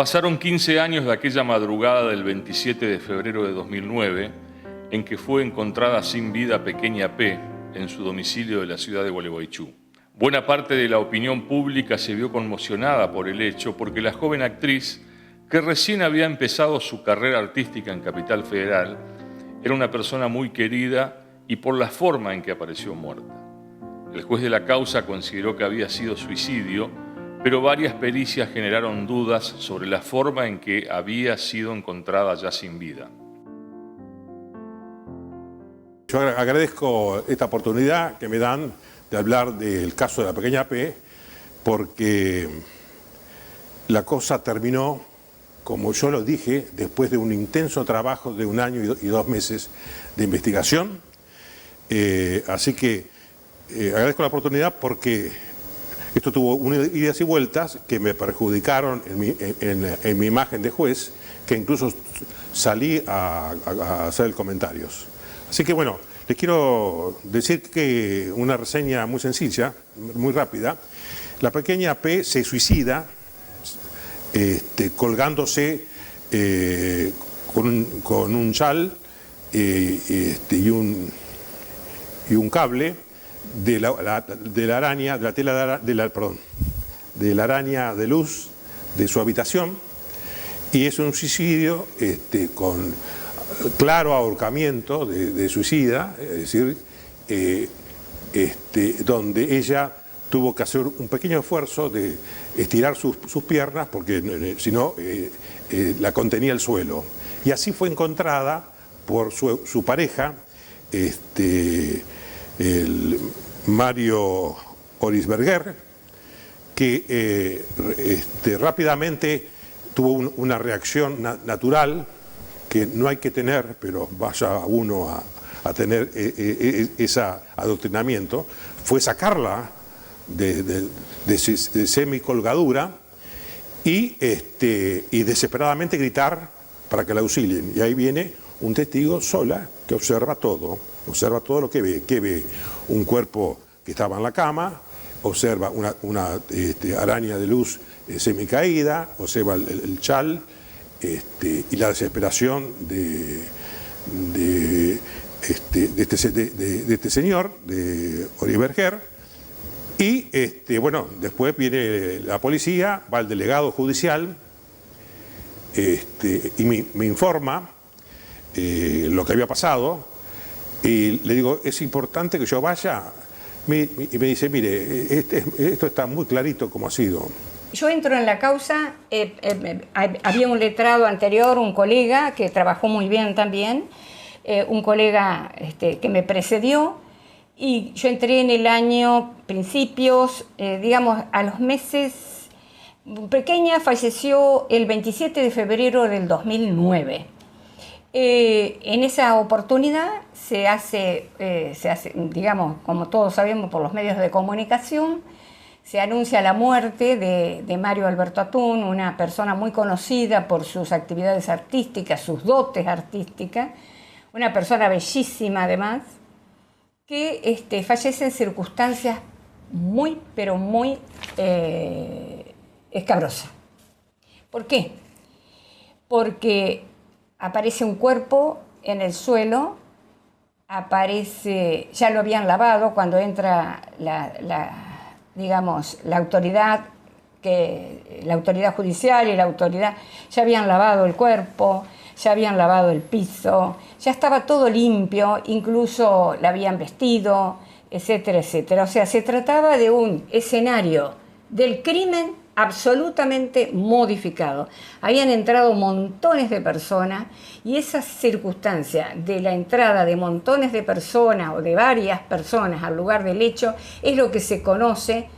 Pasaron 15 años de aquella madrugada del 27 de febrero de 2009 en que fue encontrada sin vida pequeña P en su domicilio de la ciudad de Gualeguaychú. Buena parte de la opinión pública se vio conmocionada por el hecho porque la joven actriz, que recién había empezado su carrera artística en Capital Federal, era una persona muy querida y por la forma en que apareció muerta. El juez de la causa consideró que había sido suicidio, pero varias pericias generaron dudas sobre la forma en que había sido encontrada ya sin vida. Yo agradezco esta oportunidad que me dan de hablar del caso de la pequeña P, porque la cosa terminó, como yo lo dije, después de un intenso trabajo de 1 año y 2 meses de investigación. Así que agradezco la oportunidad porque esto tuvo idas y vueltas que me perjudicaron en mi imagen de juez, que incluso salí a hacer comentarios. Así que bueno, les quiero decir que una reseña muy sencilla, muy rápida. La pequeña P se suicida colgándose con un chal y un cable de la araña, de la araña de luz de su habitación, y es un suicidio con claro ahorcamiento de suicida, es decir, donde ella tuvo que hacer un pequeño esfuerzo de estirar sus piernas porque si no la contenía el suelo. Y así fue encontrada por su pareja, el Mario Orisberger, que rápidamente tuvo una reacción natural que no hay que tener, pero vaya uno a tener ese adoctrinamiento, fue sacarla de semicolgadura y desesperadamente gritar para que la auxilien. Y ahí viene un testigo sola que observa todo lo que ve. Que ve un cuerpo que estaba en la cama, observa una araña de luz semicaída, observa el chal y la desesperación de este señor, de Orisberger. Y bueno, después viene la policía, va el delegado judicial y me informa lo que había pasado, y le digo, es importante que yo vaya, y me dice, mire, esto está muy clarito como ha sido. Yo entro en la causa, había un letrado anterior, un colega que trabajó muy bien también, un colega que me precedió, y yo entré en el año, principios, digamos, a los meses. Pequeña falleció el 27 de febrero del 2009. En esa oportunidad se hace, digamos, como todos sabemos por los medios de comunicación, se anuncia la muerte de Mario Alberto Atún, una persona muy conocida por sus actividades artísticas, sus dotes artísticas, una persona bellísima además, que fallece en circunstancias muy, pero muy escabrosas. ¿Por qué? Porque aparece un cuerpo en el suelo, ya lo habían lavado cuando entra digamos, la autoridad judicial y la autoridad, ya habían lavado el cuerpo, ya habían lavado el piso, ya estaba todo limpio, incluso la habían vestido, etcétera, etcétera. O sea, se trataba de un escenario del crimen absolutamente modificado. Habían entrado montones de personas y esa circunstancia de la entrada de montones de personas o de varias personas al lugar del hecho es lo que se conoce,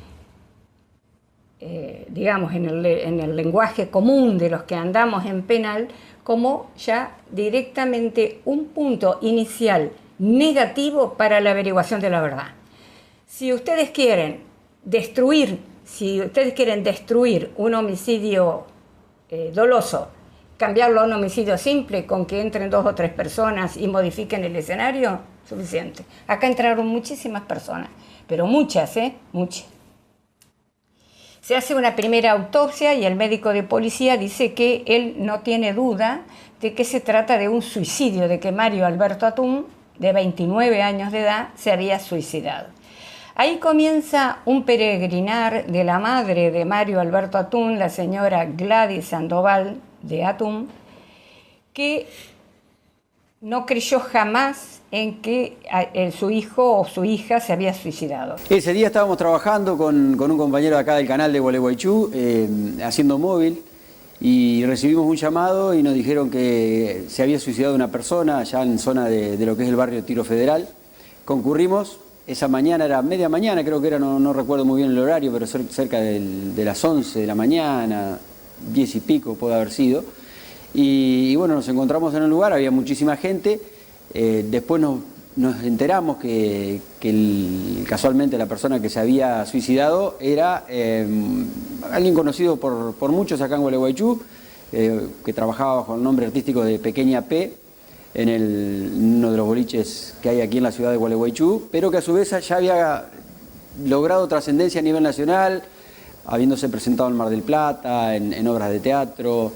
digamos, en el lenguaje común de los que andamos en penal, como ya directamente un punto inicial negativo para la averiguación de la verdad. Si ustedes quieren destruir un homicidio doloso, cambiarlo a un homicidio simple con que entren 2 o 3 personas y modifiquen el escenario, suficiente. Acá entraron muchísimas personas, pero muchas, muchas. Se hace una primera autopsia y el médico de policía dice que él no tiene duda de que se trata de un suicidio, de que Mario Alberto Atún, de 29 años de edad, se había suicidado. Ahí comienza un peregrinar de la madre de Mario Alberto Atún, la señora Gladys Sandoval de Atún, que no creyó jamás en que su hijo o su hija se había suicidado. Ese día estábamos trabajando con un compañero de acá del canal de Gualeguaychú, haciendo móvil, y recibimos un llamado y nos dijeron que se había suicidado una persona allá en zona de lo que es el barrio Tiro Federal. Concurrimos, esa mañana era media mañana, creo que era, no recuerdo muy bien el horario, pero cerca de las 11 de la mañana, 10 y pico puede haber sido. Y bueno, nos encontramos en el lugar, había muchísima gente. Después nos enteramos que casualmente la persona que se había suicidado era alguien conocido por muchos acá en Gualeguaychú, que trabajaba bajo el nombre artístico de Pequeña P en uno de los boliches que hay aquí en la ciudad de Gualeguaychú, pero que a su vez ya había logrado trascendencia a nivel nacional, habiéndose presentado en Mar del Plata, en obras de teatro,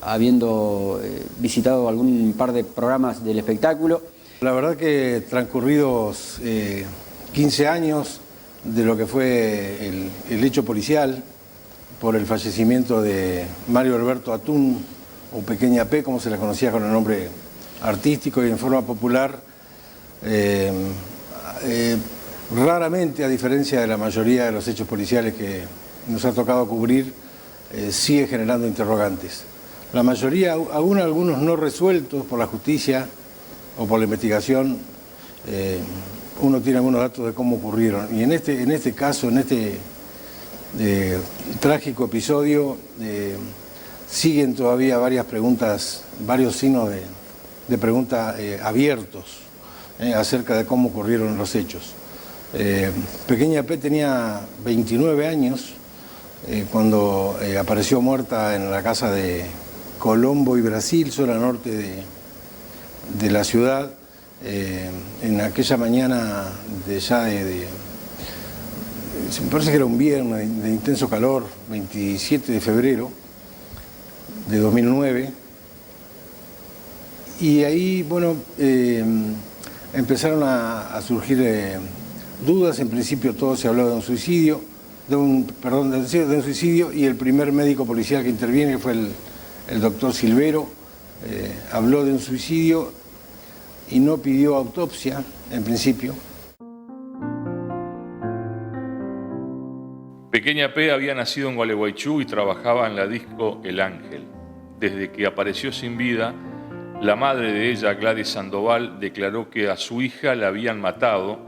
habiendo visitado algún par de programas del espectáculo. La verdad que transcurridos 15 años de lo que fue el hecho policial por el fallecimiento de Mario Alberto Atún, o Pequeña P, como se le conocía con el nombre artístico y en forma popular, raramente, a diferencia de la mayoría de los hechos policiales que nos ha tocado cubrir, sigue generando interrogantes. La mayoría, aún algunos no resueltos por la justicia o por la investigación, uno tiene algunos datos de cómo ocurrieron. Y en este caso, en este trágico episodio, siguen todavía varias preguntas, varios signos de pregunta abiertos acerca de cómo ocurrieron los hechos. Pequeña P tenía 29 años cuando apareció muerta en la casa de Colombo y Brasil, zona norte de la ciudad, en aquella mañana me parece que era un viernes de intenso calor, 27 de febrero de 2009, y ahí, bueno, empezaron a surgir dudas. En principio todo se habló de un suicidio, de un suicidio, y el primer médico policial que interviene fue el doctor Silvero, habló de un suicidio y no pidió autopsia en principio. Pequeña P había nacido en Gualeguaychú y trabajaba en la disco El Ángel. Desde que apareció sin vida, la madre de ella, Gladys Sandoval, declaró que a su hija la habían matado,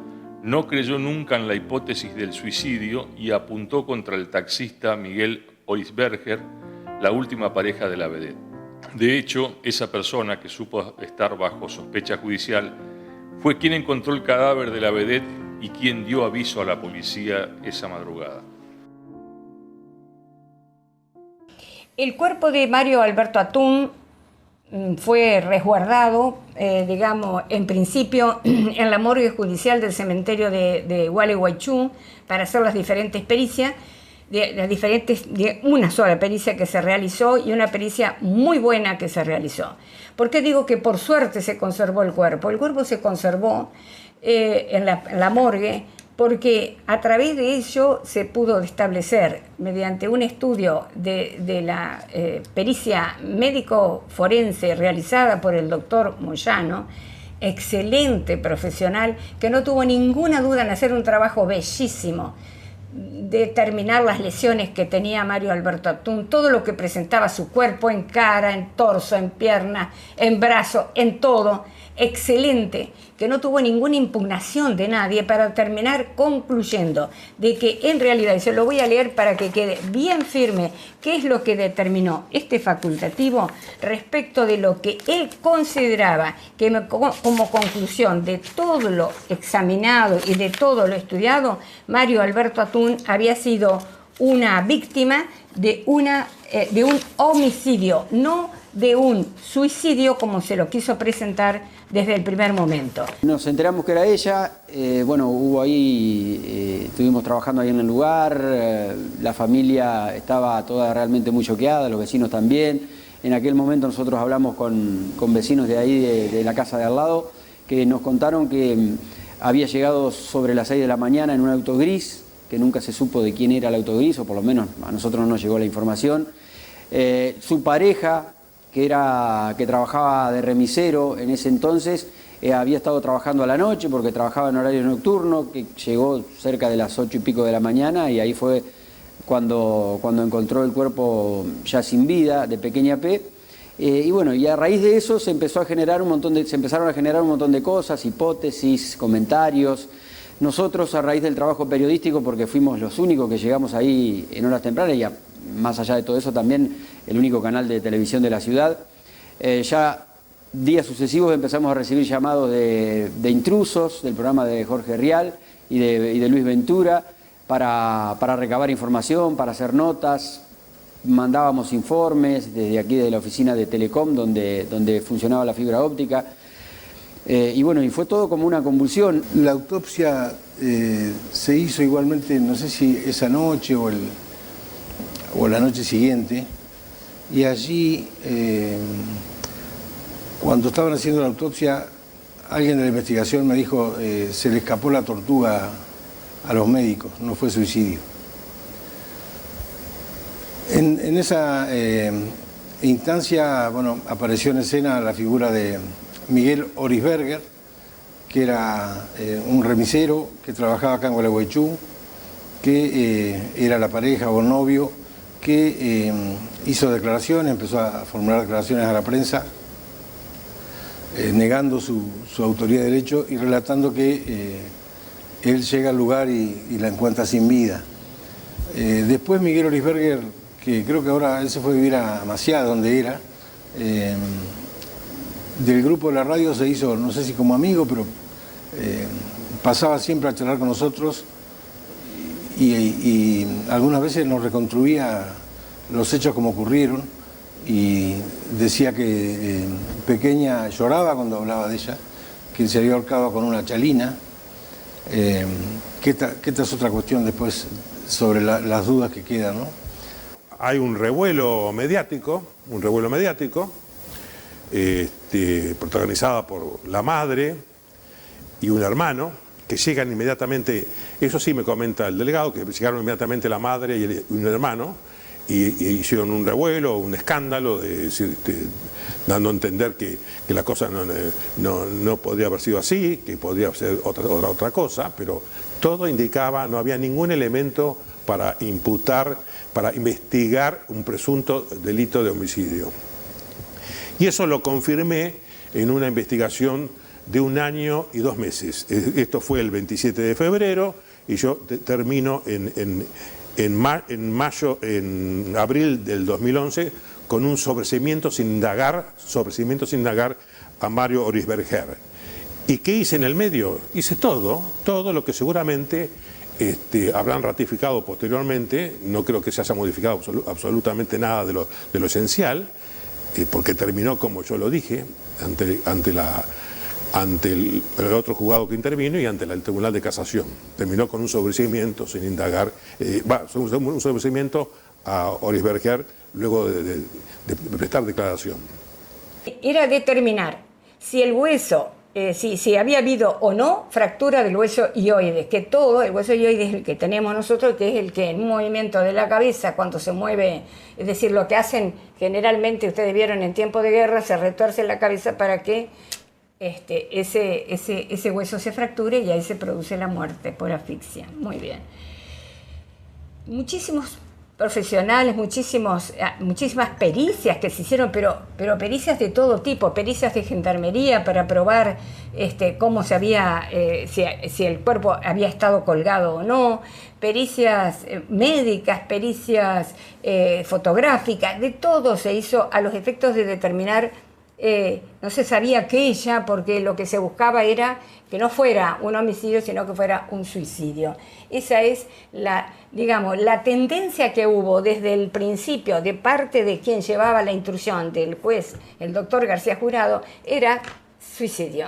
no creyó nunca en la hipótesis del suicidio y apuntó contra el taxista Miguel Orisberger, la última pareja de la vedette. De hecho, esa persona, que supo estar bajo sospecha judicial, fue quien encontró el cadáver de la vedette y quien dio aviso a la policía esa madrugada. El cuerpo de Mario Alberto Atún fue resguardado, en principio, en la morgue judicial del cementerio de Gualeguaychú para hacer las diferentes pericias, de una sola pericia que se realizó y una pericia muy buena que se realizó. ¿Por qué digo que por suerte se conservó el cuerpo? El cuerpo se conservó en la morgue porque a través de ello se pudo establecer, mediante un estudio de la pericia médico-forense realizada por el doctor Moyano, excelente profesional, que no tuvo ninguna duda en hacer un trabajo bellísimo, determinar las lesiones que tenía Mario Alberto Atún, todo lo que presentaba su cuerpo en cara, en torso, en pierna, en brazo, en todo, excelente, que no tuvo ninguna impugnación de nadie, para terminar concluyendo de que en realidad, y se lo voy a leer para que quede bien firme, qué es lo que determinó este facultativo respecto de lo que él consideraba que como conclusión de todo lo examinado y de todo lo estudiado, Mario Alberto Atún había sido una víctima de un homicidio, no de un suicidio como se lo quiso presentar desde el primer momento. Nos enteramos que era ella, bueno, hubo ahí, estuvimos trabajando ahí en el lugar, la familia estaba toda realmente muy choqueada, los vecinos también. En aquel momento nosotros hablamos con vecinos de ahí, de la casa de al lado, que nos contaron que había llegado sobre las 6 de la mañana en un auto gris, que nunca se supo de quién era el auto gris, o por lo menos a nosotros no nos llegó la información. Su pareja, que trabajaba de remisero en ese entonces, había estado trabajando a la noche porque trabajaba en horario nocturno, que llegó cerca de las 8 y pico de la mañana, y ahí fue cuando encontró el cuerpo ya sin vida de Pequeña P. Y bueno, y a raíz de eso se empezaron a generar un montón de cosas, hipótesis, comentarios. Nosotros, a raíz del trabajo periodístico, porque fuimos los únicos que llegamos ahí en horas tempranas, y más allá de todo eso también el único canal de televisión de la ciudad, ya días sucesivos empezamos a recibir llamados de intrusos del programa de Jorge Rial y de Luis Ventura para recabar información, para hacer notas. Mandábamos informes desde aquí de la oficina de Telecom donde funcionaba la fibra óptica. Y bueno, y fue todo como una convulsión. La autopsia se hizo igualmente, no sé si esa noche o la noche siguiente, y allí, cuando estaban haciendo la autopsia, alguien de la investigación me dijo, se le escapó la tortuga a los médicos, no fue suicidio. En esa instancia, bueno, apareció en escena la figura de Miguel Orisberger, que era un remisero que trabajaba acá en Gualeguaychú, que era la pareja o novio, que hizo declaraciones, empezó a formular declaraciones a la prensa, negando su autoría de hecho y relatando que él llega al lugar y la encuentra sin vida. Después Miguel Orisberger, que creo que ahora él se fue a vivir a Maciá, donde era, del grupo de la radio se hizo, no sé si como amigo, pero pasaba siempre a charlar con nosotros y algunas veces nos reconstruía los hechos como ocurrieron y decía que Pequeña lloraba cuando hablaba de ella, que se había ahorcado con una chalina, que esta es otra cuestión después sobre las dudas que quedan, ¿no? Hay un revuelo mediático, protagonizada por la madre y un hermano, que llegan inmediatamente, eso sí me comenta el delegado, que llegaron inmediatamente la madre y un hermano, y hicieron un revuelo, un escándalo, dando a entender que la cosa no podría haber sido así, que podría ser otra cosa, pero todo indicaba, no había ningún elemento para imputar, para investigar un presunto delito de homicidio. Y eso lo confirmé en una investigación de 1 año y 2 meses. Esto fue el 27 de febrero y yo termino en abril del 2011 con un sobreseimiento sin indagar a Mario Orisberger. ¿Y qué hice en el medio? Hice todo lo que seguramente habrán ratificado posteriormente. No creo que se haya modificado absolutamente nada de lo esencial, porque terminó como yo lo dije, ante el otro juzgado que intervino y ante el Tribunal de Casación. Terminó con un sobreseimiento sin indagar, un sobreseimiento a Orisberger luego de prestar declaración. Era determinar si el hueso, si había habido o no fractura del hueso hioides, que todo el hueso hioides es el que tenemos nosotros, que es el que en un movimiento de la cabeza cuando se mueve, es decir, lo que hacen generalmente, ustedes vieron en tiempo de guerra, se retuerce la cabeza para que ese hueso se fracture y ahí se produce la muerte por asfixia. Muy bien. Muchísimos profesionales, muchísimas pericias que se hicieron, pero pericias de todo tipo, pericias de gendarmería para probar cómo se había, si el cuerpo había estado colgado o no, pericias médicas, pericias fotográficas, de todo se hizo a los efectos de determinar no se sabía que ella, porque lo que se buscaba era que no fuera un homicidio, sino que fuera un suicidio. Esa es digamos, la tendencia que hubo desde el principio de parte de quien llevaba la instrucción del juez, el doctor García Jurado, era suicidio.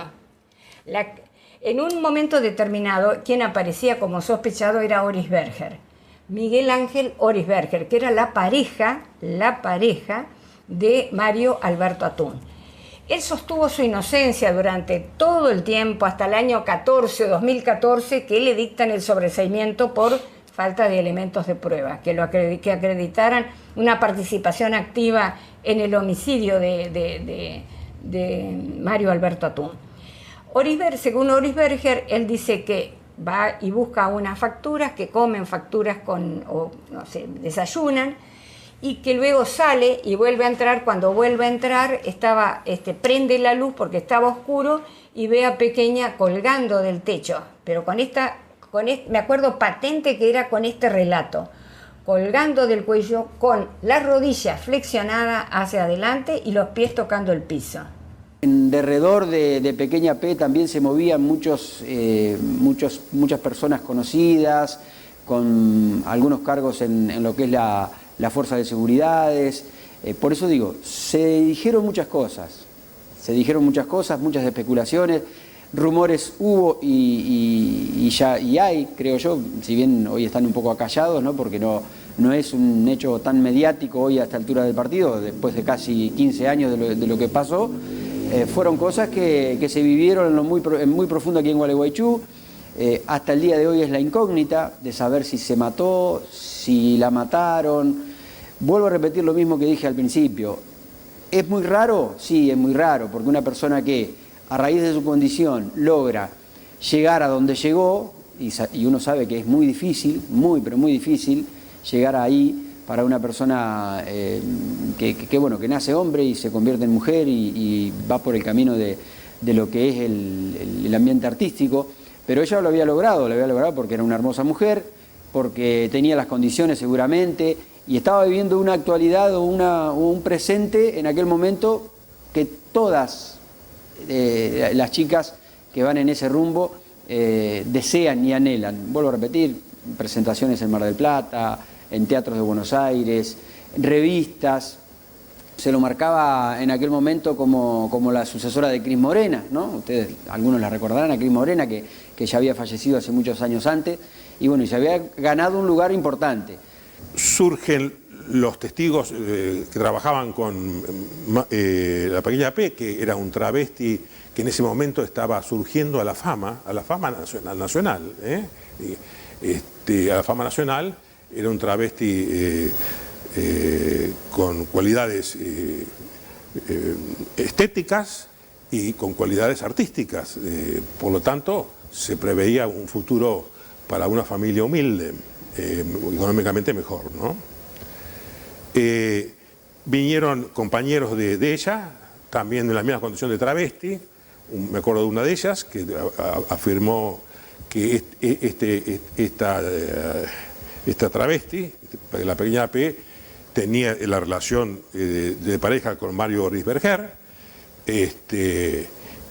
En un momento determinado, quien aparecía como sospechado era Orisberger, Miguel Ángel Orisberger, que era la pareja de Mario Alberto Atún. Él sostuvo su inocencia durante todo el tiempo, hasta el año 2014, que le dictan el sobreseimiento por falta de elementos de prueba, que acreditaran una participación activa en el homicidio de Mario Alberto Atún. Según Orisberger, él dice que va y busca unas facturas, que comen facturas desayunan, y que luego sale y vuelve a entrar. Cuando vuelve a entrar, prende la luz porque estaba oscuro y ve a Pequeña colgando del techo, pero me acuerdo patente que era con este relato, colgando del cuello con la rodilla flexionada hacia adelante y los pies tocando el piso. En derredor de Pequeña P también se movían muchas personas conocidas, con algunos cargos en lo que es la fuerza de seguridades. Por eso digo, se dijeron muchas cosas, muchas especulaciones, rumores hubo y hay, creo yo, si bien hoy están un poco acallados, ¿no? Porque no es un hecho tan mediático hoy a esta altura del partido, después de casi 15 años de lo que pasó. Fueron cosas que se vivieron en muy profundo aquí en Gualeguaychú. Hasta el día de hoy es la incógnita de saber si se mató, si la mataron. Vuelvo a repetir lo mismo que dije al principio. ¿Es muy raro? Sí, es muy raro, porque una persona que a raíz de su condición logra llegar a donde llegó, y uno sabe que es muy difícil, pero muy difícil llegar ahí para una persona que nace hombre y se convierte en mujer y va por el camino de lo que es el ambiente artístico. Pero ella lo había logrado porque era una hermosa mujer, porque tenía las condiciones seguramente, y estaba viviendo una actualidad o un presente en aquel momento que todas las chicas que van en ese rumbo desean y anhelan. Vuelvo a repetir, presentaciones en Mar del Plata, en teatros de Buenos Aires, revistas. Se lo marcaba en aquel momento como la sucesora de Cris Morena, ¿no? Ustedes, algunos la recordarán, a Cris Morena, que ya había fallecido hace muchos años antes, y bueno, y se había ganado un lugar importante. Surgen los testigos que trabajaban con la Pequeña P, que era un travesti que en ese momento estaba surgiendo a la fama nacional. A la fama nacional, era un travesti con cualidades estéticas y con cualidades artísticas. Por lo tanto, se preveía un futuro para una familia humilde, económicamente mejor, ¿no? Vinieron compañeros de ella, también en la misma condición de travesti. Me acuerdo de una de ellas que afirmó que esta travesti, la Pequeña P, tenía la relación de pareja con Mario Orisberger,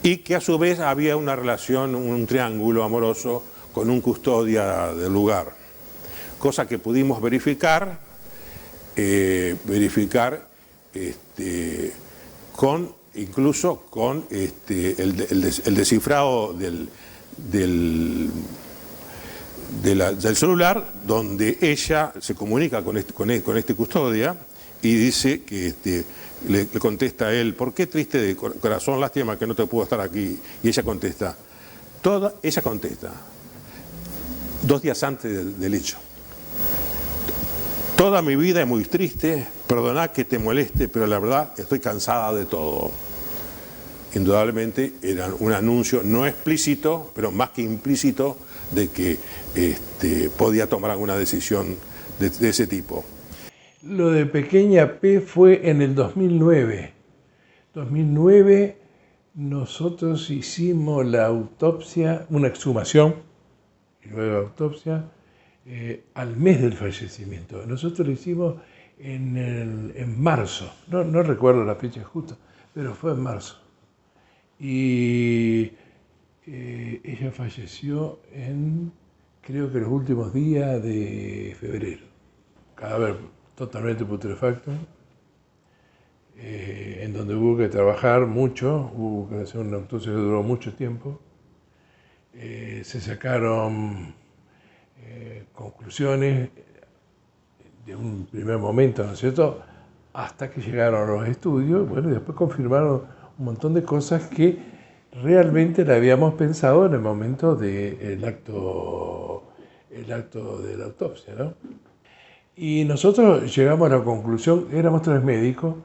y que a su vez había una relación, un triángulo amoroso con un custodia del lugar, cosa que pudimos verificar incluso con el descifrado del celular, donde ella se comunica con este custodia y dice que le contesta a él: ¿por qué triste de corazón? Lástima que no te puedo estar aquí. Y ella contesta 2 días antes del hecho: toda mi vida es muy triste, perdoná que te moleste, pero la verdad estoy cansada de todo. Indudablemente era un anuncio no explícito, pero más que implícito, de que podía tomar alguna decisión de ese tipo. Lo de Pequeña P fue en el 2009. 2009 nosotros hicimos la autopsia, una exhumación y luego autopsia, al mes del fallecimiento. Nosotros lo hicimos en marzo, no recuerdo la fecha justa, pero fue en marzo. Y ella falleció en, creo que los últimos días de febrero. Cadáver totalmente putrefacto, en donde hubo que trabajar mucho, hubo que hacer una autopsia que duró mucho tiempo. Se sacaron conclusiones de un primer momento, ¿no es cierto?, hasta que llegaron los estudios, bueno, y después confirmaron un montón de cosas que realmente la habíamos pensado en el momento del acto de la autopsia, ¿no? Y nosotros llegamos a la conclusión, éramos 3 médicos,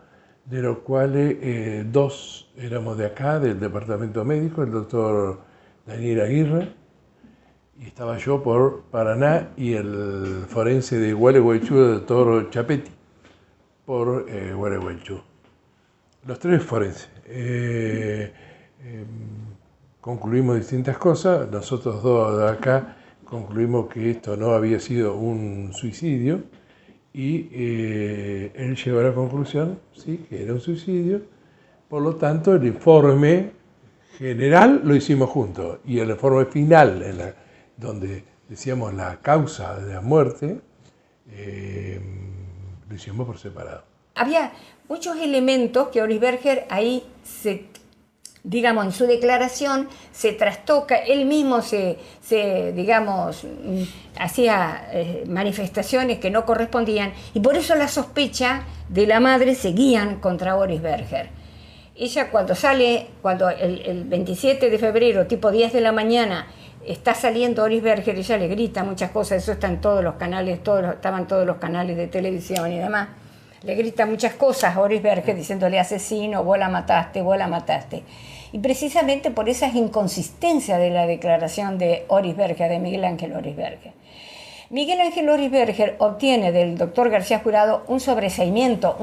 de los cuales 2 éramos de acá, del departamento médico, el doctor Daniel Aguirre, y estaba yo por Paraná, y el forense de Gualeguaychú, el doctor Chapetti, por Gualeguaychú. Los 3 forenses. Concluimos distintas cosas, nosotros 2 de acá concluimos que esto no había sido un suicidio, y él llegó a la conclusión, sí, que era un suicidio. Por lo tanto, el informe general lo hicimos juntos, y el informe final, donde decíamos la causa de la muerte, lo hicimos por separado. Había muchos elementos que Orisberger ahí digamos, en su declaración se trastoca, él mismo digamos, hacía manifestaciones que no correspondían, y por eso la sospecha de la madre seguían contra Orisberger. Ella cuando el 27 de febrero, tipo 10 de la mañana, está saliendo Orisberger, ella le grita muchas cosas, eso está en todos los canales, estaban todos los canales de televisión y demás. Le grita muchas cosas a Orisberger diciéndole asesino, vos la mataste, vos la mataste. Y precisamente por esas inconsistencias de la declaración de Orisberger, de Miguel Ángel Orisberger. Miguel Ángel Orisberger obtiene del doctor García Jurado un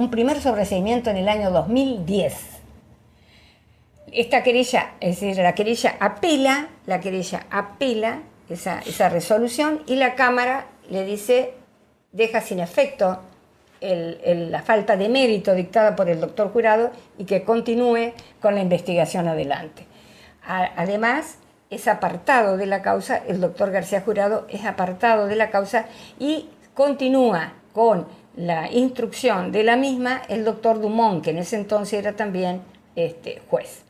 primer sobreseimiento en el año 2010. Esta querella, es decir, la querella apela esa resolución, y la Cámara le dice, deja sin efecto la falta de mérito dictada por el doctor Jurado y que continúe con la investigación adelante. Además, es apartado de la causa, el doctor García Jurado es apartado de la causa, y continúa con la instrucción de la misma el doctor Dumont, que en ese entonces era también juez.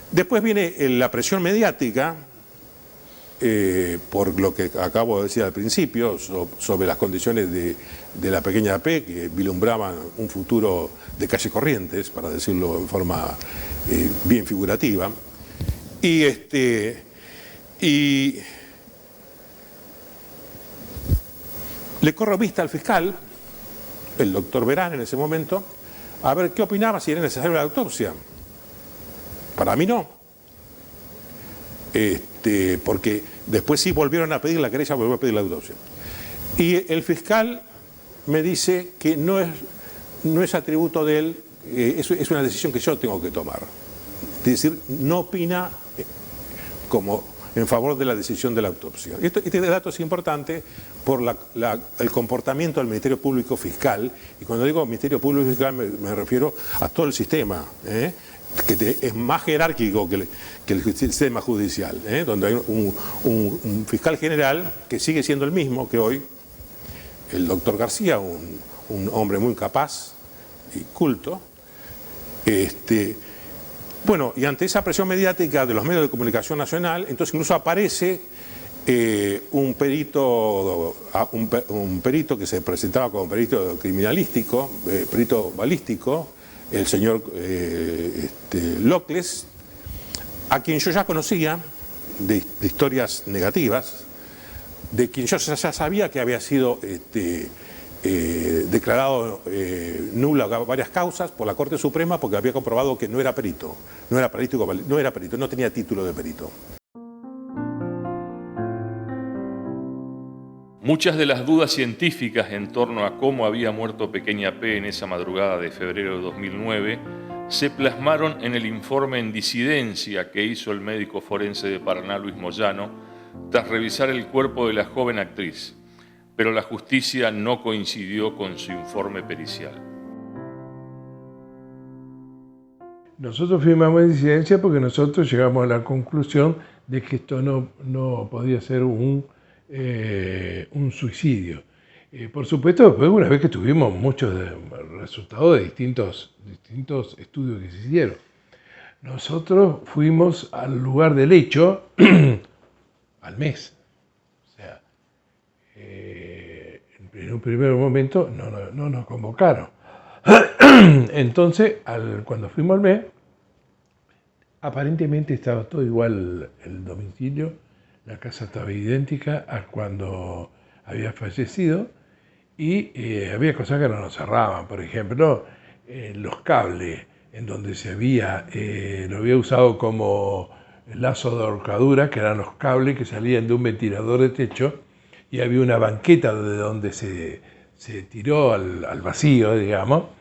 Después viene la presión mediática, por lo que acabo de decir al principio, sobre las condiciones de la pequeña P, que vislumbraban un futuro de calle Corrientes, para decirlo en forma bien figurativa. Y le corro vista al fiscal, el doctor Verán en ese momento, a ver qué opinaba, si era necesaria la autopsia. Para mí no. Porque después sí volvieron a pedir la querella, volvió a pedir la autopsia. Y el fiscal me dice que no es atributo de él, es una decisión que yo tengo que tomar. Es decir, no opina como en favor de la decisión de la autopsia. Este dato es importante por el comportamiento del Ministerio Público Fiscal, y cuando digo Ministerio Público Fiscal me refiero a todo el sistema, que es más jerárquico que el sistema judicial, donde hay un fiscal general que sigue siendo el mismo que hoy, el doctor García, un hombre muy capaz y culto. Bueno, y ante esa presión mediática de los medios de comunicación nacional, entonces incluso aparece un perito que se presentaba como perito criminalístico, perito balístico, el señor Locles, a quien yo ya conocía de historias negativas, de quien yo ya sabía que había sido declarado nula varias causas por la Corte Suprema, porque había comprobado que no era perito, no tenía título de perito. Muchas de las dudas científicas en torno a cómo había muerto pequeña P en esa madrugada de febrero de 2009 se plasmaron en el informe en disidencia que hizo el médico forense de Paraná, Luis Moyano, tras revisar el cuerpo de la joven actriz, pero la justicia no coincidió con su informe pericial. Nosotros firmamos disidencia porque nosotros llegamos a la conclusión de que esto no podía ser un suicidio. Por supuesto, después, una vez que tuvimos muchos resultados de distintos estudios que se hicieron, nosotros fuimos al lugar del hecho al mes. O sea, en un primer momento no nos convocaron. Entonces, cuando fuimos al mes, aparentemente estaba todo igual el domicilio, la casa estaba idéntica a cuando había fallecido y había cosas que no nos cerraban. Por ejemplo, los cables en donde lo había usado como lazo de ahorcadura, que eran los cables que salían de un ventilador de techo, y había una banqueta de donde se tiró al vacío, digamos.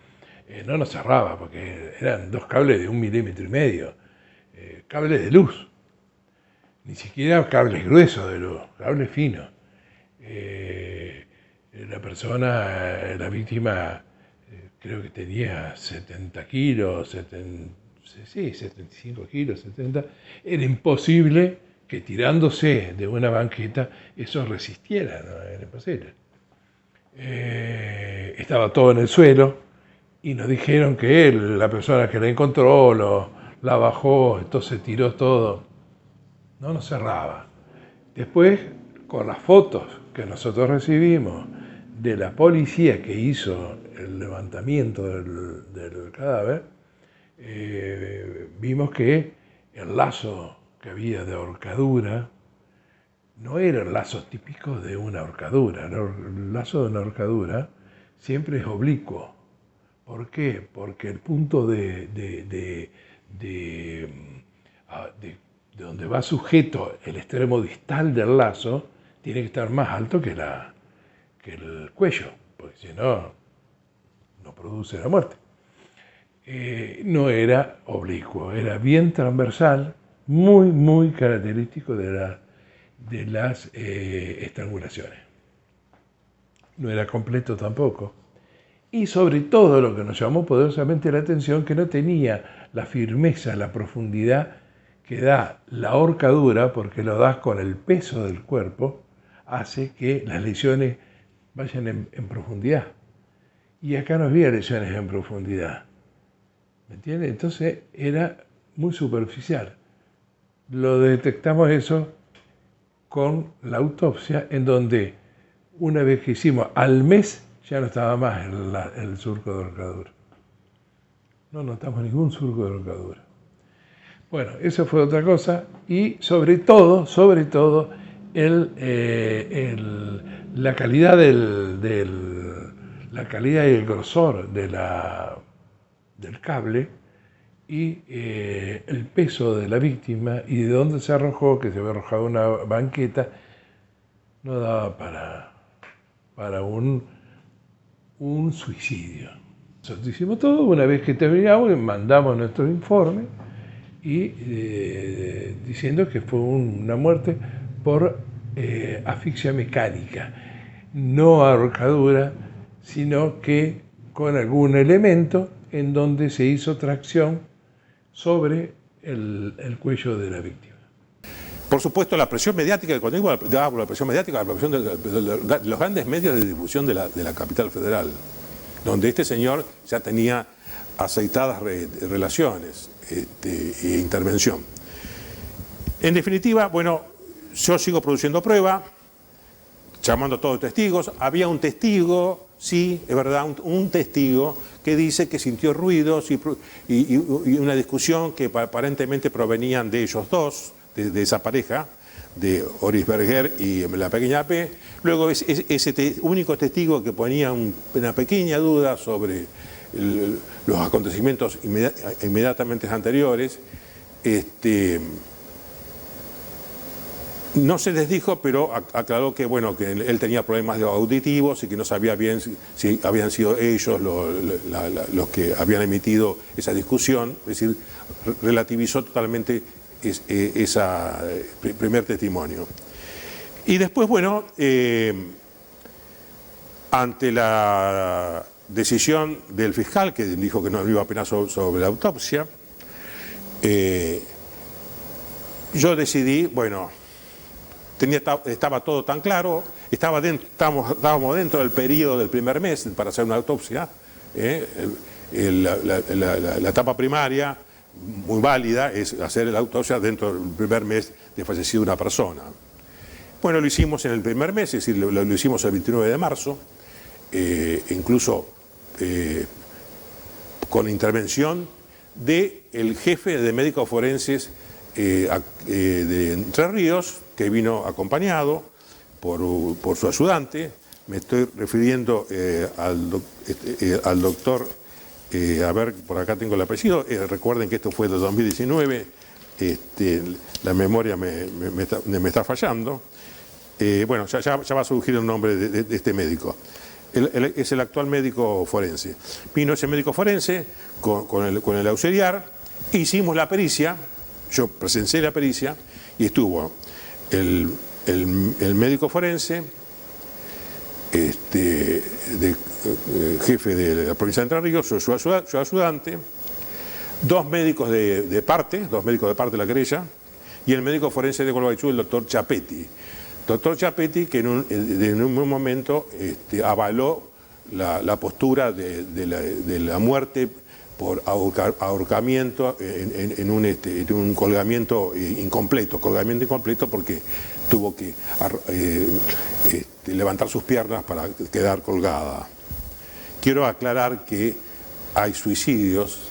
No nos cerraba, porque eran 2 cables de 1,5 milímetros, cables de luz, ni siquiera cables gruesos de luz, cables finos. La víctima, creo que tenía 70 kilos, 75 kilos, 70. Era imposible que tirándose de una banqueta eso resistiera, ¿no? Era imposible. Estaba todo en el suelo. Y nos dijeron que la persona que la encontró, la bajó, entonces tiró todo. No nos cerraba. Después, con las fotos que nosotros recibimos de la policía que hizo el levantamiento del cadáver, vimos que el lazo que había de ahorcadura no eran lazos típicos de una ahorcadura. El lazo de una ahorcadura siempre es oblicuo. ¿Por qué? Porque el punto de donde va sujeto el extremo distal del lazo tiene que estar más alto que el cuello, porque si no produce la muerte. No era oblicuo, era bien transversal, muy característico de las estrangulaciones. No era completo tampoco. Y sobre todo lo que nos llamó poderosamente la atención, que no tenía la firmeza, la profundidad que da la ahorcadura, porque lo das con el peso del cuerpo, hace que las lesiones vayan en profundidad. Y acá no había lesiones en profundidad. ¿Me entiendes? Entonces era muy superficial. Lo detectamos eso con la autopsia, en donde una vez que hicimos al mes, ya no estaba más el surco de ahorcadura. No notamos ningún surco de ahorcadura. Bueno, eso fue otra cosa. Y sobre todo, la calidad la calidad y el grosor del cable y el peso de la víctima y de dónde se arrojó, que se había arrojado una banqueta, no daba para un suicidio. Nosotros hicimos todo, una vez que terminamos, mandamos nuestro informe y diciendo que fue una muerte por asfixia mecánica, no ahorcadura, sino que con algún elemento en donde se hizo tracción sobre el cuello de la víctima. Por supuesto, la presión mediática, cuando digo la presión mediática, la presión de los grandes medios de difusión de la capital federal, donde este señor ya tenía aceitadas relaciones e intervención. En definitiva, bueno, yo sigo produciendo prueba, llamando a todos los testigos. Había un testigo, sí, es verdad, un testigo que dice que sintió ruidos y una discusión que aparentemente provenían de ellos dos, de esa pareja, de Orisberger y la pequeña P. Luego ese único testigo que ponía una pequeña duda sobre los acontecimientos inmediatamente anteriores, no se les dijo, pero aclaró que, bueno, que él tenía problemas auditivos y que no sabía bien si habían sido ellos los que habían emitido esa discusión, es decir, relativizó totalmente ese primer testimonio. Y después, bueno, ante la decisión del fiscal, que dijo que no iba a opinar sobre la autopsia, Yo decidí, bueno, estaba todo tan claro, estábamos dentro del periodo del primer mes para hacer una autopsia, la etapa primaria, muy válida, es hacer la autopsia dentro del primer mes de fallecido una persona. Bueno, lo hicimos en el primer mes, es decir, lo hicimos el 29 de marzo, incluso con intervención del jefe de médicos forenses de Entre Ríos, que vino acompañado por su ayudante. Me estoy refiriendo al doctor, a ver, por acá tengo el apellido, recuerden que esto fue de 2019, la memoria me está fallando. Bueno, ya va a surgir el nombre de este médico. Es el actual médico forense. Vino ese médico forense con el auxiliar, hicimos la pericia, yo presencié la pericia y estuvo el médico forense, jefe de la provincia de Entre Ríos, su ayudante, dos médicos de parte de la querella, y el médico forense de Gualeguaychú, el doctor Chapetti. Doctor Chapetti, que en un momento avaló la postura de la muerte por ahorcamiento en un colgamiento incompleto porque tuvo que levantar sus piernas para quedar colgada. Quiero aclarar que hay suicidios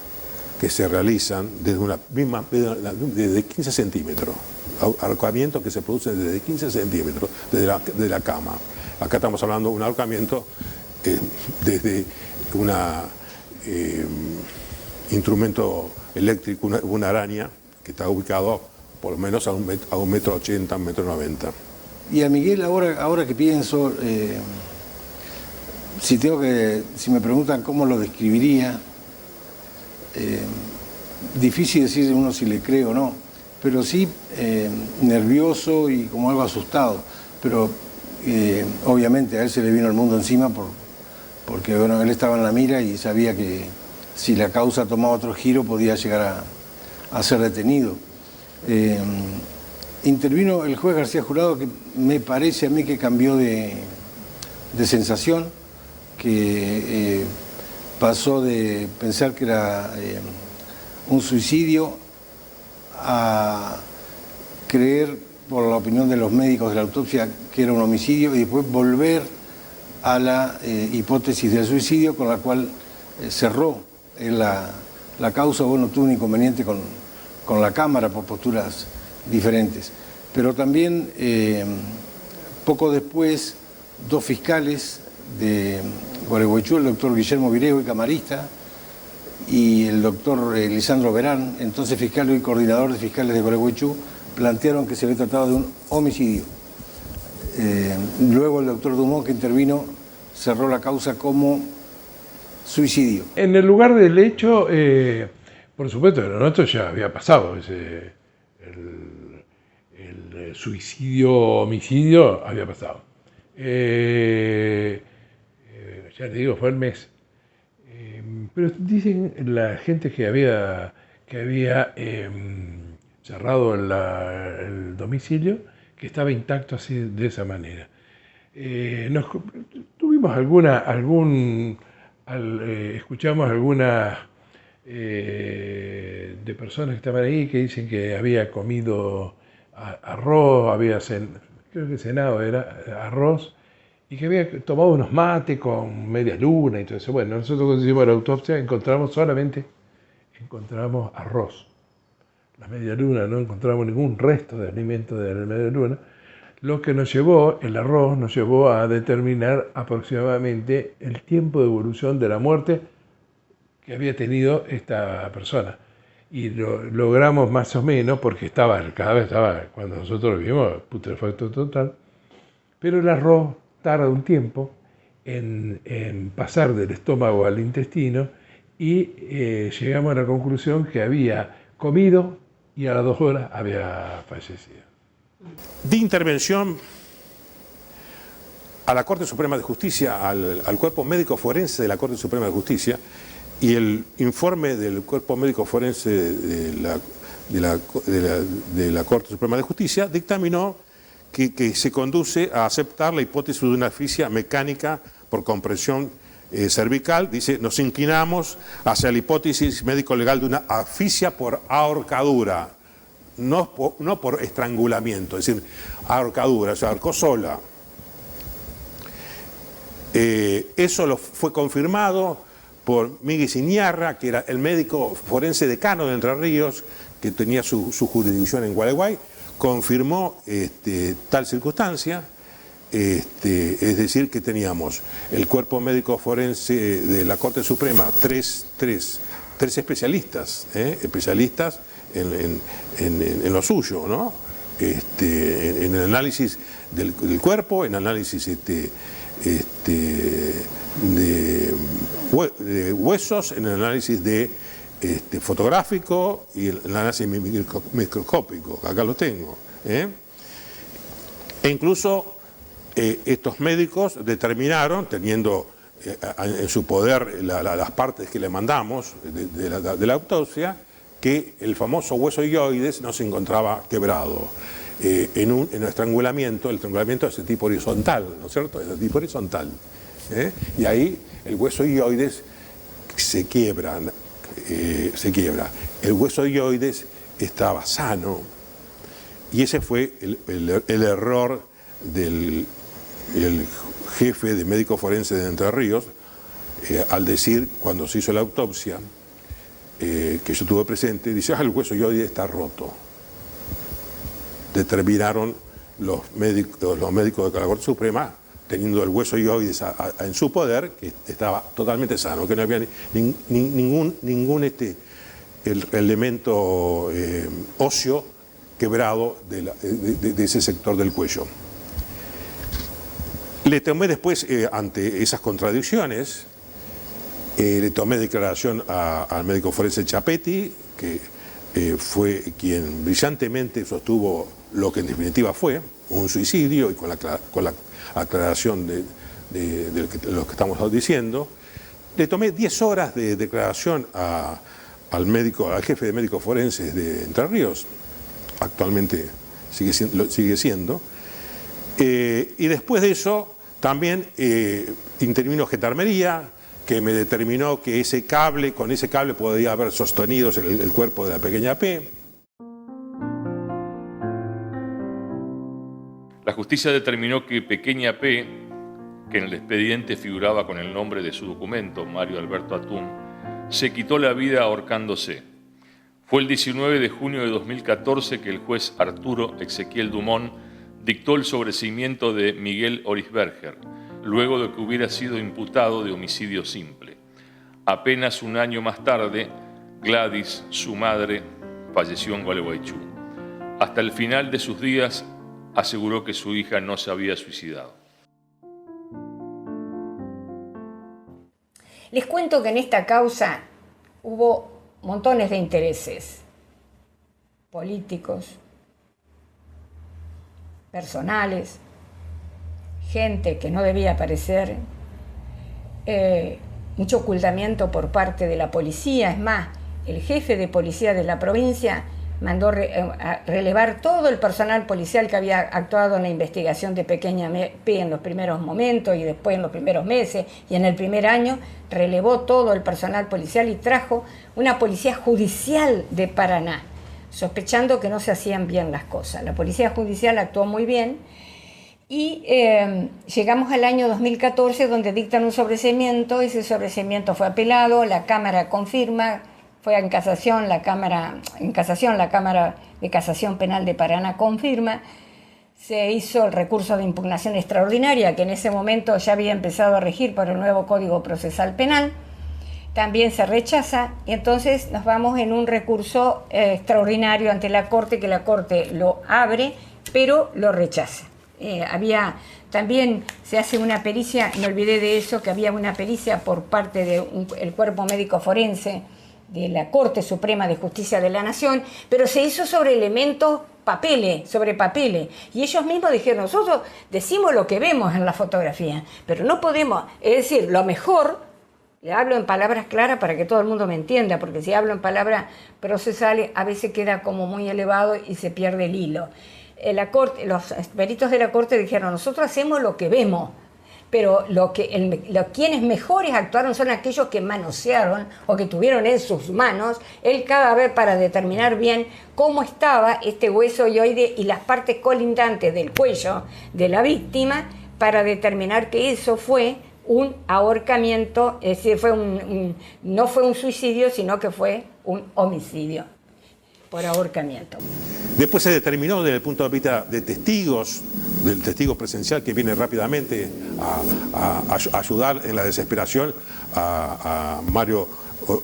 que se realizan desde 15 centímetros, ahorcamiento que se produce desde 15 centímetros de la cama. Acá estamos hablando de un ahorcamiento desde instrumento eléctrico, una araña que está ubicado por lo menos a 1,80 metros, 1,90 metros. Y a Miguel, ahora que pienso, si me preguntan cómo lo describiría, difícil decir uno si le cree o no, pero sí nervioso y como algo asustado, pero obviamente a él se le vino el mundo encima porque bueno, él estaba en la mira y sabía que si la causa tomaba otro giro podía llegar a ser detenido. Intervino el juez García Jurado, que me parece a mí que cambió de sensación, que pasó de pensar que era un suicidio a creer, por la opinión de los médicos de la autopsia, que era un homicidio, y después volver a la hipótesis del suicidio, con la cual cerró la causa. Bueno, tuvo un inconveniente con la Cámara por posturas diferentes. Pero también, poco después, dos fiscales de Gualeguaychú, el doctor Guillermo Vireo, y camarista, y el doctor Lisandro Verán, entonces fiscal y coordinador de fiscales de Gualeguaychú, plantearon que se había tratado de un homicidio. Luego el doctor Dumont, que intervino, cerró la causa como suicidio. En el lugar del hecho, por supuesto, lo nuestro ya había pasado, el suicidio-homicidio había pasado. Ya te digo, fue el mes. Pero dicen la gente que había cerrado el domicilio, que estaba intacto así, de esa manera. Tuvimos escuchamos algunas de personas que estaban ahí que dicen que había comido arroz, creo que cenado era arroz, y que había tomado unos mates con media luna y todo eso. Bueno, nosotros cuando hicimos la autopsia encontramos arroz. La media luna, no encontramos ningún resto de alimento de la media luna. El arroz nos llevó a determinar aproximadamente el tiempo de evolución de la muerte que había tenido esta persona. Y lo logramos más o menos, porque cada vez estaba, cuando nosotros lo vimos, putrefacto total. Pero el arroz tarda un tiempo en pasar del estómago al intestino y llegamos a la conclusión que había comido y a las 2 horas había fallecido. Di intervención a la Corte Suprema de Justicia, al Cuerpo Médico Forense de la Corte Suprema de Justicia, y el informe del Cuerpo Médico Forense de de la Corte Suprema de Justicia dictaminó que se conduce a aceptar la hipótesis de una asfixia mecánica por compresión cervical. Dice, nos inclinamos hacia la hipótesis médico-legal de una asfixia por ahorcadura, no por estrangulamiento, es decir, ahorcadura, se ahorcó sola. Eso fue confirmado por Miguel Iñarra, que era el médico forense decano de Entre Ríos, que tenía su jurisdicción en Gualeguay, confirmó tal circunstancia, es decir, que teníamos el cuerpo médico forense de la Corte Suprema, tres especialistas, en lo suyo, ¿no? En el análisis del cuerpo, en análisis de huesos, en el análisis fotográfico y el análisis microscópico, acá lo tengo. E incluso estos médicos determinaron, teniendo en su poder las partes que le mandamos de la autopsia, que el famoso hueso hioides no se encontraba quebrado. En un estrangulamiento, el estrangulamiento es de tipo horizontal, ¿no es cierto? Es de tipo horizontal. Y ahí el hueso hioides se quiebra. El hueso hioides estaba sano, y ese fue el error del jefe de médico forense de Entre Ríos, al decir, cuando se hizo la autopsia, que yo tuve presente, dice, el hueso hioides está roto. Determinaron los médicos de la Corte Suprema, teniendo el hueso hioides en su poder, que estaba totalmente sano, que no había ningún el elemento óseo quebrado de ese sector del cuello. Le tomé después, ante esas contradicciones, le tomé declaración al médico forense Chapetti, que fue quien brillantemente sostuvo lo que en definitiva fue un suicidio, y con la aclaración de lo que estamos diciendo. Le tomé 10 horas de declaración al jefe de médicos forenses de Entre Ríos, actualmente sigue siendo, y después de eso también intervino Gendarmería, que me determinó que con ese cable podía haber sostenido el cuerpo de la pequeña P. La justicia determinó que Pequeña P, que en el expediente figuraba con el nombre de su documento, Mario Alberto Atún, se quitó la vida ahorcándose. Fue el 19 de junio de 2014 que el juez Arturo Ezequiel Dumont dictó el sobreseimiento de Miguel Orisberger, luego de que hubiera sido imputado de homicidio simple. Apenas un año más tarde, Gladys, su madre, falleció en Gualeguaychú. Hasta el final de sus días, aseguró que su hija no se había suicidado. Les cuento que en esta causa hubo montones de intereses políticos, personales, gente que no debía aparecer, mucho ocultamiento por parte de la policía. Es más, el jefe de policía de la provincia mandó a relevar todo el personal policial que había actuado en la investigación de Pequeña P en los primeros momentos y después en los primeros meses y en el primer año. Relevó todo el personal policial y trajo una policía judicial de Paraná, sospechando que no se hacían bien las cosas. La policía judicial actuó muy bien y llegamos al año 2014, donde dictan un sobreseimiento. Ese sobreseimiento fue apelado, la Cámara confirma, fue en casación, la Cámara de Casación Penal de Paraná confirma. Se hizo el recurso de impugnación extraordinaria, que en ese momento ya había empezado a regir por el nuevo Código Procesal Penal. También se rechaza, y entonces nos vamos en un recurso extraordinario ante la Corte, que la Corte lo abre, pero lo rechaza. También se hace una pericia, me olvidé de eso, que había una pericia por parte del cuerpo médico forense de la Corte Suprema de Justicia de la Nación, pero se hizo sobre elementos sobre papeles, y ellos mismos dijeron, nosotros decimos lo que vemos en la fotografía, pero no podemos, es decir, lo mejor Le hablo en palabras claras para que todo el mundo me entienda, porque si hablo en palabras procesales a veces queda como muy elevado y se pierde el hilo. Los peritos de la corte dijeron, nosotros hacemos lo que vemos, pero quienes mejores actuaron son aquellos que manosearon o que tuvieron en sus manos el cadáver para determinar bien cómo estaba este hueso hioide y las partes colindantes del cuello de la víctima, para determinar que eso fue un ahorcamiento, es decir, no fue un suicidio, sino que fue un homicidio por ahorcamiento. Después se determinó desde el punto de vista de testigos, del testigo presencial que viene rápidamente a ayudar en la desesperación a Mario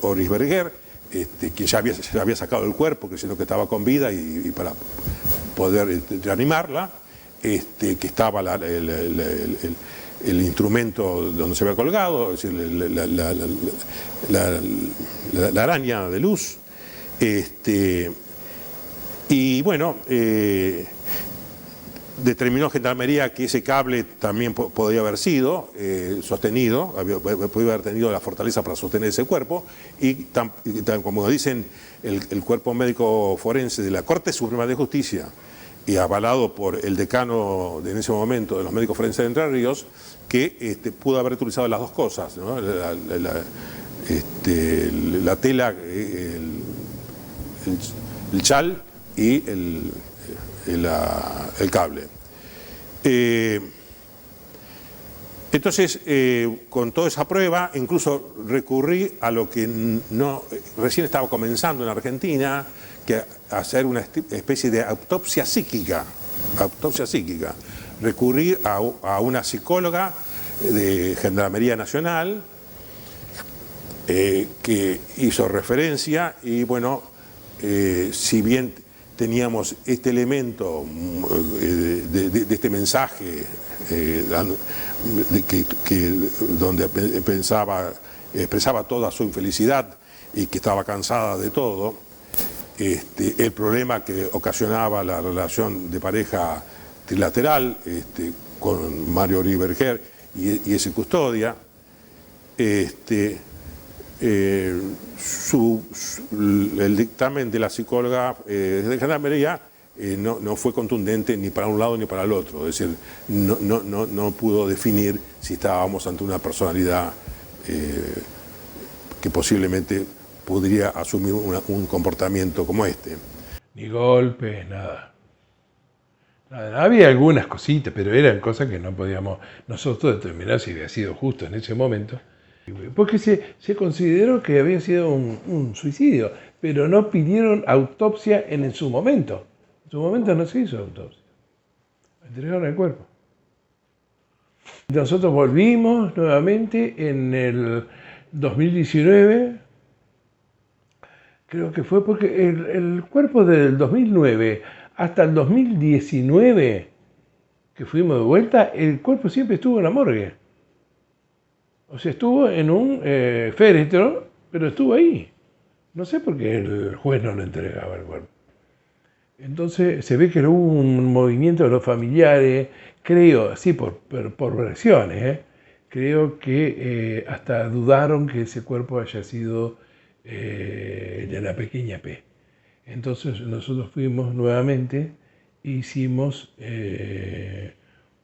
Orisberger, quien ya había sacado el cuerpo, creyendo que estaba con vida y para poder reanimarla, que estaba el instrumento donde se había colgado, es decir, la araña de luz. Y bueno, determinó Gendarmería que ese cable también podía haber sido sostenido, podía haber tenido la fortaleza para sostener ese cuerpo, y como dicen el cuerpo médico forense de la Corte Suprema de Justicia, y avalado por el decano en ese momento de los médicos forenses de Entre Ríos, que pudo haber utilizado las dos cosas, ¿no? La tela, el chal y el cable. Entonces, con toda esa prueba, incluso recurrí a lo que recién estaba comenzando en Argentina, que hacer una especie de autopsia psíquica. Recurrí a una psicóloga de Gendarmería Nacional que hizo referencia y bueno, si bien teníamos este elemento de este mensaje donde expresaba toda su infelicidad y que estaba cansada de todo, el problema que ocasionaba la relación de pareja trilateral con Mario Orisberger y ese custodia, el dictamen de la psicóloga de Gendarmería no fue contundente ni para un lado ni para el otro, es decir, no pudo definir si estábamos ante una personalidad que posiblemente podría asumir un comportamiento como este. Ni golpes, nada. Había algunas cositas, pero eran cosas que no podíamos nosotros determinar si había sido justo en ese momento. Porque se consideró que había sido un suicidio, pero no pidieron autopsia en su momento. En su momento no se hizo autopsia. Entregaron el cuerpo. Nosotros volvimos nuevamente en el 2019, creo que fue porque el cuerpo del 2009 hasta el 2019, que fuimos de vuelta, el cuerpo siempre estuvo en la morgue. O sea, estuvo en un féretro, pero estuvo ahí. No sé por qué el juez no le entregaba el cuerpo. Entonces se ve que hubo un movimiento de los familiares, creo, sí, por versiones, creo que hasta dudaron que ese cuerpo haya sido de la pequeña P. Entonces nosotros fuimos nuevamente e hicimos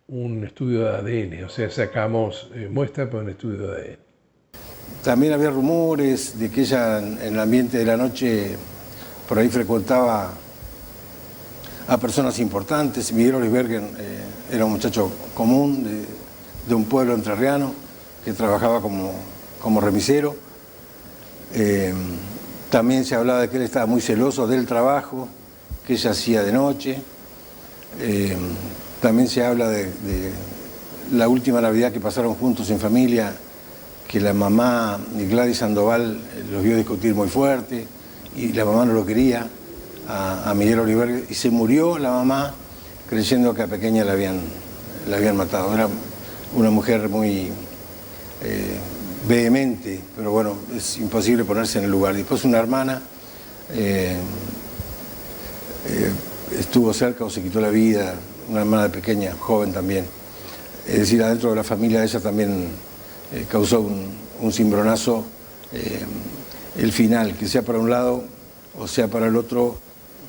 un estudio de ADN, o sea, sacamos muestra para un estudio de ADN. También había rumores de que ella en el ambiente de la noche por ahí frecuentaba a personas importantes. Miguel Orisberger era un muchacho común de un pueblo entrerriano que trabajaba como remisero. También se hablaba de que él estaba muy celoso del trabajo que ella hacía de noche. También se habla de la última Navidad que pasaron juntos en familia, que la mamá Gladys Sandoval los vio discutir muy fuerte y la mamá no lo quería a Miguel Orisberger, y se murió la mamá creyendo que a pequeña la habían matado. Era una mujer muy vehemente, pero bueno, es imposible ponerse en el lugar. Después una hermana estuvo cerca o se quitó la vida, una hermana pequeña, joven también. Es decir, adentro de la familia de ella también causó un cimbronazo el final, que sea para un lado o sea para el otro,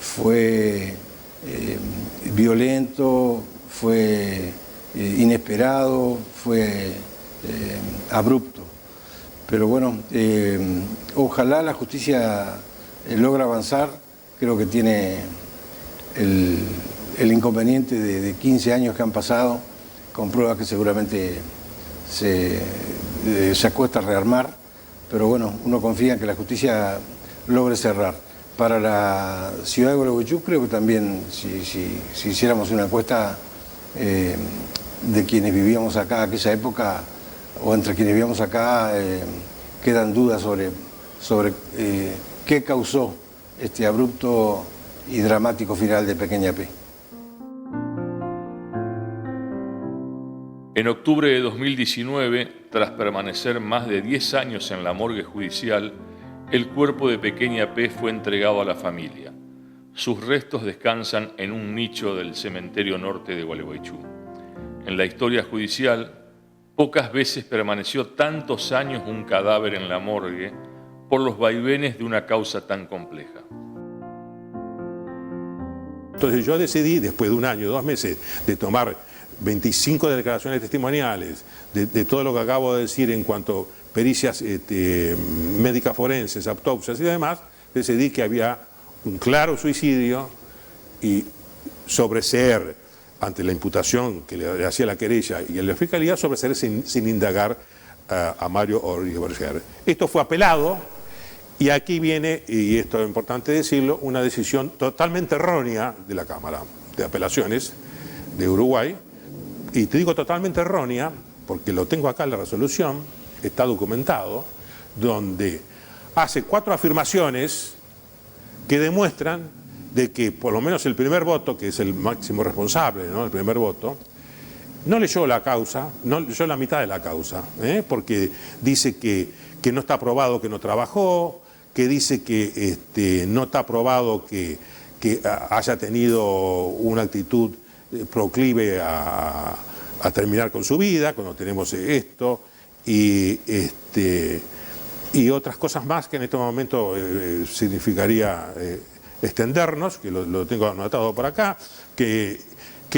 fue violento, fue inesperado, fue abrupto. Pero bueno, ojalá la justicia logra avanzar. Creo que tiene el inconveniente de 15 años que han pasado, con pruebas que seguramente se acuesta a rearmar, pero bueno, uno confía en que la justicia logre cerrar. Para la ciudad de Gualeguaychú creo que también, si hiciéramos una encuesta de quienes vivíamos acá en aquella época, o entre quienes vivíamos acá, quedan dudas sobre qué causó este abrupto y dramático final de Pequeña P. En octubre de 2019, tras permanecer más de 10 años en la morgue judicial, el cuerpo de Pequeña P fue entregado a la familia. Sus restos descansan en un nicho del cementerio norte de Gualeguaychú. En la historia judicial, pocas veces permaneció tantos años un cadáver en la morgue por los vaivenes de una causa tan compleja. Entonces yo decidí, después de un año, 2 meses, de tomar 25 declaraciones testimoniales, de todo lo que acabo de decir en cuanto a pericias médicas forenses, autopsias y demás, decidí que había un claro suicidio y sobreseer ante la imputación que le hacía la querella y la fiscalía, sobreseer sin indagar a Mario Orisberger. Esto fue apelado y aquí viene, y esto es importante decirlo, una decisión totalmente errónea de la Cámara de Apelaciones de Uruguay. Y te digo totalmente errónea, porque lo tengo acá en la resolución, está documentado, donde hace 4 afirmaciones que demuestran de que por lo menos el primer voto, que es el máximo responsable, ¿no? El primer voto, no leyó la causa, no leyó la mitad de la causa, porque dice que no está probado que no trabajó, que dice que no está probado que haya tenido una actitud proclive a terminar con su vida, cuando tenemos esto, y otras cosas más que en este momento significaría extendernos, que lo tengo anotado por acá, que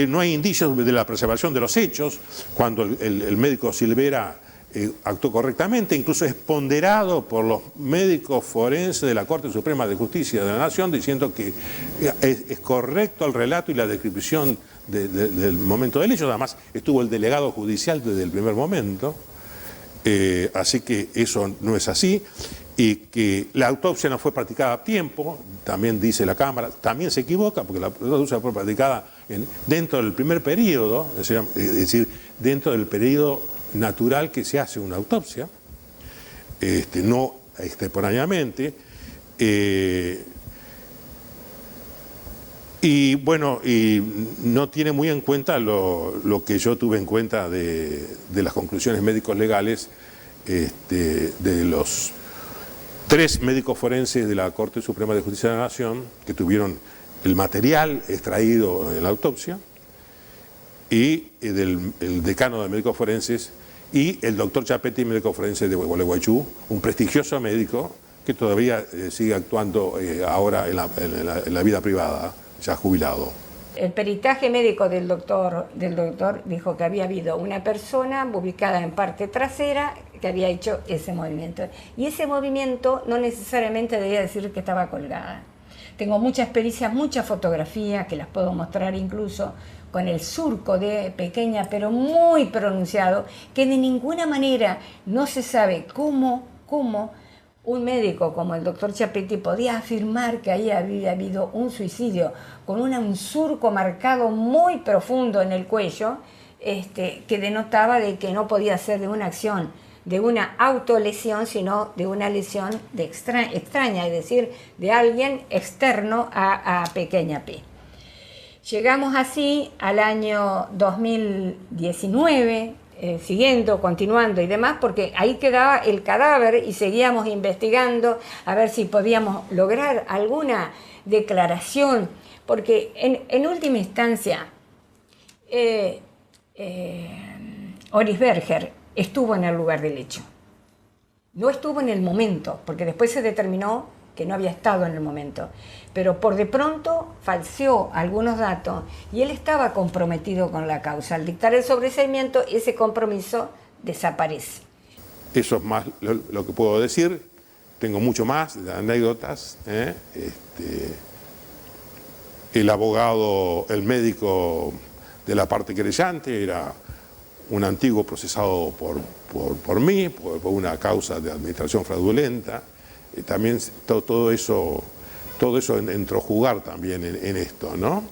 no hay indicios de la preservación de los hechos, cuando el médico Silvera actuó correctamente, incluso es ponderado por los médicos forenses de la Corte Suprema de Justicia de la Nación, diciendo que es correcto el relato y la descripción del momento del hecho. Además, estuvo el delegado judicial desde el primer momento, así que eso no es así, y que la autopsia no fue practicada a tiempo, también dice la Cámara, también se equivoca, porque la autopsia fue practicada dentro del primer periodo, es decir, dentro del periodo natural que se hace una autopsia, no extemporáneamente, y bueno, y no tiene muy en cuenta lo que yo tuve en cuenta de las conclusiones médicos legales de los 3 médicos forenses de la Corte Suprema de Justicia de la Nación que tuvieron el material extraído en la autopsia, y el decano de médicos forenses y el doctor Chapetti, médico forense de Gualeguaychú, un prestigioso médico que todavía sigue actuando ahora en la vida privada, ya jubilado. El peritaje médico del doctor dijo que había habido una persona ubicada en parte trasera que había hecho ese movimiento. Y ese movimiento no necesariamente debía decir que estaba colgada. Tengo muchas pericias, muchas fotografías que las puedo mostrar incluso, con el surco de Pequeña, pero muy pronunciado, que de ninguna manera no se sabe cómo un médico como el doctor Chapetti podía afirmar que ahí había habido un suicidio con un surco marcado muy profundo en el cuello, que denotaba de que no podía ser de una acción, de una autolesión, sino de una lesión extraña, es decir, de alguien externo a Pequeña P. Llegamos así al año 2019, continuando y demás, porque ahí quedaba el cadáver y seguíamos investigando a ver si podíamos lograr alguna declaración, porque en última instancia Orisberger estuvo en el lugar del hecho. No estuvo en el momento, porque después se determinó que no había estado en el momento. Pero por de pronto falseó algunos datos y él estaba comprometido con la causa. Al dictar el sobreseimiento, ese compromiso desaparece. Eso es más lo que puedo decir. Tengo mucho más de anécdotas. El abogado, el médico de la parte querellante era un antiguo procesado por mí, por una causa de administración fraudulenta. También todo eso entró a jugar también en esto, ¿no?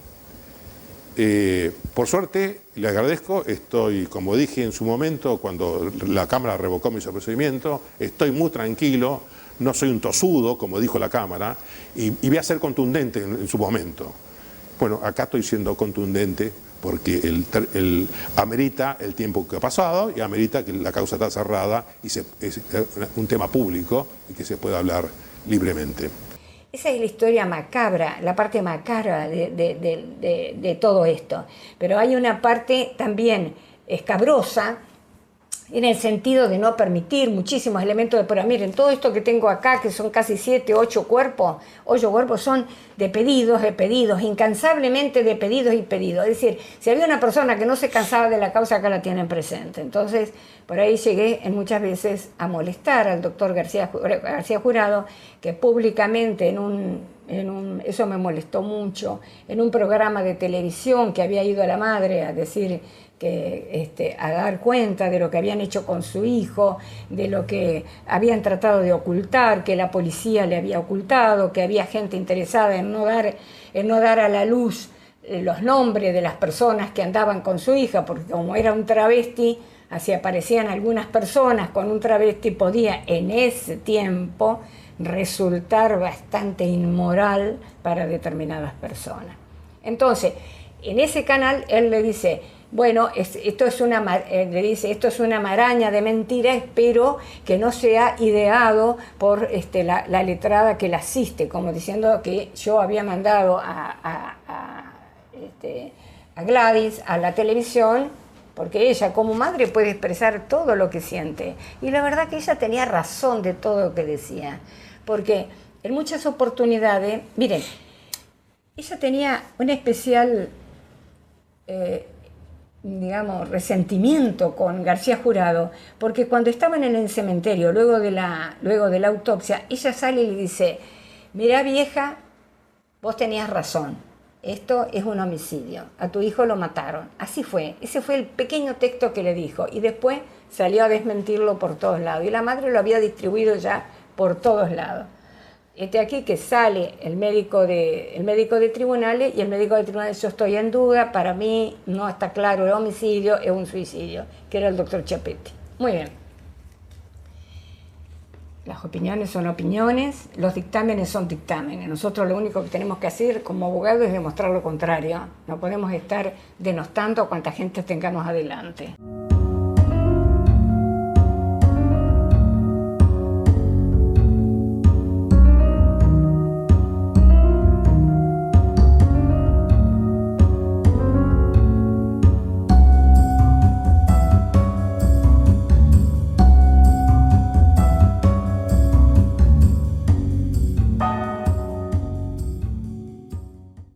Por suerte, le agradezco, estoy, como dije en su momento, cuando la Cámara revocó mi sobreseimiento, estoy muy tranquilo, no soy un tosudo, como dijo la Cámara, y voy a ser contundente en su momento. Bueno, acá estoy siendo contundente porque amerita el tiempo que ha pasado y amerita que la causa está cerrada y es un tema público y que se pueda hablar libremente. Esa es la historia macabra, la parte macabra de todo esto. Pero hay una parte también escabrosa en el sentido de no permitir muchísimos elementos de prueba. Miren, todo esto que tengo acá, que son casi 7, 8 cuerpos, son de pedidos, incansablemente de pedidos y pedidos. Es decir, si había una persona que no se cansaba de la causa, acá la tienen presente. Entonces, por ahí llegué muchas veces a molestar al doctor García Jurado, que públicamente eso me molestó mucho, en un programa de televisión que había ido a la madre a decir a dar cuenta de lo que habían hecho con su hijo, de lo que habían tratado de ocultar, que la policía le había ocultado, que había gente interesada en no dar a la luz los nombres de las personas que andaban con su hija, porque como era un travesti, así aparecían algunas personas con un travesti, podía en ese tiempo resultar bastante inmoral para determinadas personas. Entonces, en ese canal él le dice, bueno, esto es una maraña de mentiras, espero que no sea ideado por la letrada que la asiste, como diciendo que yo había mandado a Gladys a la televisión, porque ella como madre puede expresar todo lo que siente. Y la verdad que ella tenía razón de todo lo que decía, porque en muchas oportunidades, miren, ella tenía un especial resentimiento con García Jurado, porque cuando estaban en el cementerio, luego de la autopsia, ella sale y le dice, mirá vieja, vos tenías razón, esto es un homicidio, a tu hijo lo mataron. Así fue, ese fue el pequeño texto que le dijo, y después salió a desmentirlo por todos lados, y la madre lo había distribuido ya por todos lados. Aquí que sale el médico de tribunales, y el médico de tribunales, yo estoy en duda, para mí no está claro el homicidio, es un suicidio, que era el doctor Chiappetti. Muy bien. Las opiniones son opiniones, los dictámenes son dictámenes. Nosotros lo único que tenemos que hacer como abogados es demostrar lo contrario. No podemos estar denostando a cuanta gente tengamos adelante.